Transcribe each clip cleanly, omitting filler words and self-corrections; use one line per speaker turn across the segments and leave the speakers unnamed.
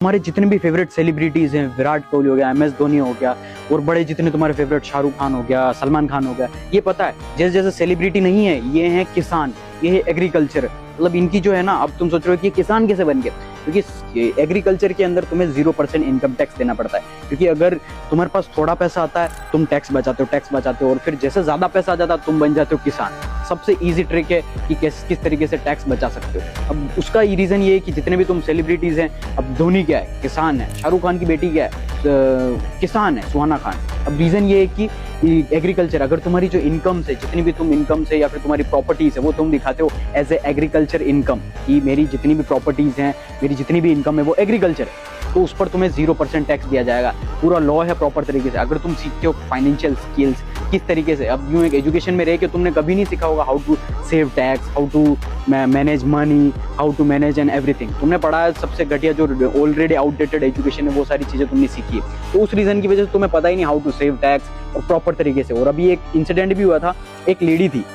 हमारे जितने भी फेवरेट सेलिब्रिटीज हैं, विराट कोहली हो गया, MS धोनी हो गया, और बड़े जितने तुम्हारे फेवरेट शाहरुख खान हो गया, सलमान खान हो गया, ये पता है जैसे जैसे सेलिब्रिटी नहीं है, ये हैं किसान, ये है एग्रीकल्चर। मतलब इनकी जो है ना, अब तुम सोच रहे हो कि ये किसान कैसे बन गए, क्योंकि एग्रीकल्चर के अंदर तुम्हें 0% इनकम टैक्स देना पड़ता है। क्योंकि अगर तुम्हारे पास थोड़ा पैसा आता है, तुम टैक्स बचाते हो, और फिर जैसे ज्यादा पैसा आ जाता है तुम बन जाते हो किसान। सबसे इजी ट्रिक है कि किस तरीके से टैक्स बचा सकते हो। अब उसका रीजन ये है कि जितने भी तुम सेलिब्रिटीज हैं, अब धोनी क्या है, किसान है, शाहरुख खान की बेटी क्या है, किसान है, सुहाना खान। अब रीजन ये है कि एग्रीकल्चर, अगर तुम्हारी जो इनकम से, जितनी भी तुम इनकम से या फिर तुम्हारी प्रॉपर्टीज है, वो तुम दिखाते हो एज ए एग्रीकल्चर इनकम, कि मेरी जितनी भी प्रॉपर्टीज हैं, मेरी जितनी भी इनकम है वो एग्रीकल्चर है, तो उस पर तुम्हें 0% टैक्स दिया जाएगा। पूरा लॉ है प्रॉपर तरीके से। अगर तुम सीखते हो फाइनेंशियल स्किल्स किस तरीके से, अब यूं एक एजुकेशन में रह के तुमने कभी नहीं सीखा होगा how to save tax, how to manage money, how to manage and everything. तुमने पढ़ा है सबसे घटिया जो ऑलरेडी आउटडेटेड एजुकेशन है, वो सारी चीजें तुमने सीखी है। तो उस रीजन की वजह से तुम्हें पता ही नहीं हाउ टू सेव टैक्स और प्रॉपर तरीके से। और अभी एक इंसिडेंट भी हुआ था, एक लेडी थी,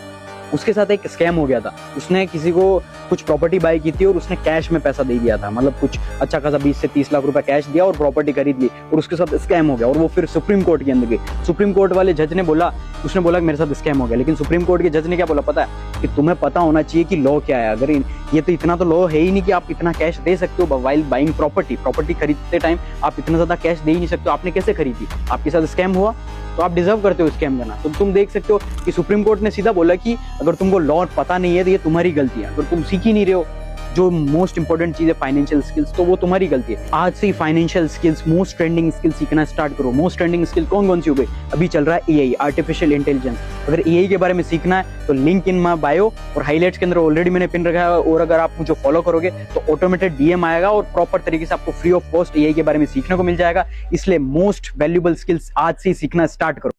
उसके साथ एक स्कैम हो गया था। उसने किसी को कुछ प्रॉपर्टी बाय की थी और उसने कैश में पैसा दे दिया था, मतलब कुछ अच्छा खासा 20 से 30 लाख रुपए कैश दिया और प्रॉपर्टी खरीद ली, और उसके साथ स्कैम हो गया। और वो फिर सुप्रीम कोर्ट के अंदर गई। सुप्रीम कोर्ट वाले जज ने बोला, उसने बोला कि मेरे साथ स्कैम हो गया, लेकिन सुप्रीम कोर्ट के जज ने क्या बोला पता है, कि तुम्हें पता होना चाहिए कि लॉ क्या है। अगर ये तो इतना तो लॉ है ही नहीं कि आप इतना कैश दे सकते हो व्हाइल बाइंग प्रॉपर्टी खरीदते टाइम आप इतना ज्यादा कैश दे ही नहीं सकते हो। आपने कैसे खरीदी, आपके साथ स्कैम हुआ, तो आप डिजर्व करते हो स्कैम करना। तो तुम देख सकते हो कि सुप्रीम कोर्ट ने सीधा बोला कि अगर तुमको लॉ पता नहीं है तो ये तुम्हारी गलती है। अगर तुम सीख ही नहीं रहे हो जो मोस्ट इंपॉर्टेंट चीज है फाइनेंशियल स्किल्स, तो वो तुम्हारी गलती है। आज से ही financial skills, most trending skill सीखना स्टार्ट करो। मोस्ट ट्रेंडिंग स्किल कौन सी हो गई, अभी चल रहा है AI, आर्टिफिशियल इंटेलिजेंस। अगर AI के बारे में सीखना है तो लिंक इन माय बायो और हाईलाइट्स के अंदर ऑलरेडी मैंने पिन रखा है। और अगर आप मुझे फॉलो करोगे तो ऑटोमेटेड DM आएगा और प्रॉपर तरीके से आपको फ्री ऑफ कॉस्ट AI के बारे में सीखने को मिल जाएगा। इसलिए मोस्ट वैल्यूएबल स्किल्स आज से ही सीखना स्टार्ट करो।